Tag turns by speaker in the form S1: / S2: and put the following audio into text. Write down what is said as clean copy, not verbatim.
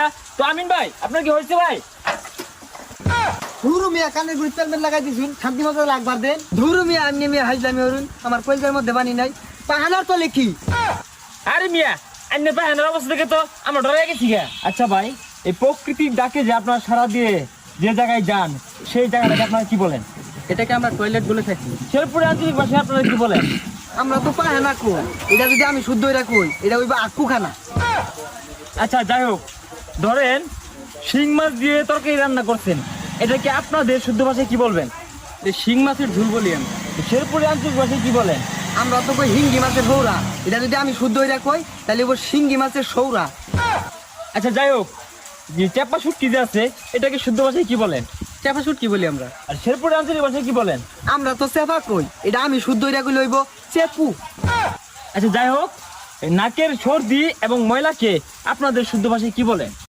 S1: মিয়া। তো আমিন ভাই আপনার কি হয়েছে ভাই?
S2: ধুরু মিয়া কানের গুড়ি তেলমেল লাগাই দিছুন শান্তি মতো লাগবার দেন। ধুরু মিয়া আমি মিয়া হাইজলামি হরুন আমার কলজার মধ্যে বানি নাই পাহানার তো লেখি।
S1: আরে মিয়া অন্য পাহানের অবস্থা দেখে তো আমরা ডরে গেছি গা। আচ্ছা ভাই এই প্রকৃতির ডাকে যে আপনারা সারা দিয়ে যে জায়গায় যান সেই জায়গাটাকে আপনারা কি বলেন?
S2: এটাকে আমরা টয়লেট বলে থাকি।
S1: শেরপুরে আঞ্চলিক ভাষায় আপনারা কি বলেন?
S2: আমরা তো পাহানা কই, এটা যদি আমি শুদ্ধ এটা কই এটা হইবা আক্কু খানা।
S1: আচ্ছা যাই হোক, ধরেন শিং মাছ দিয়ে তরকারি রান্না করছেন, এটা কি আপনাদের শুদ্ধ ভাষায় কি বলবেন?
S2: শিং মাছের ঝুল বলি আমি।
S1: শেরপুরে আঞ্চলিক ভাষায় কি বলেন?
S2: আমরা তো কই হিঙ্গি মাছের সৌরা, এটা যদি আমি শুদ্ধ এটা কই তাহলে হইব শিঙ্গি মাছের সৌরা।
S1: আচ্ছা যাই হোক, যে চাপা শুটকি যে আছে এটাকে শুদ্ধ ভাষায় কি বলেন?
S2: চেপা শুট কি বলি আমরা।
S1: আর শেরপুরে আঞ্চলিক ভাষায় কি বলেন?
S2: আমরা তো চেপা কই, এটা আমি শুদ্ধ এটা কই লইব চেপু।
S1: আচ্ছা যাই হোক, এই নাকের সর্দি এবং ময়লাকে আপনাদের শুদ্ধ ভাষায় কি বলেন?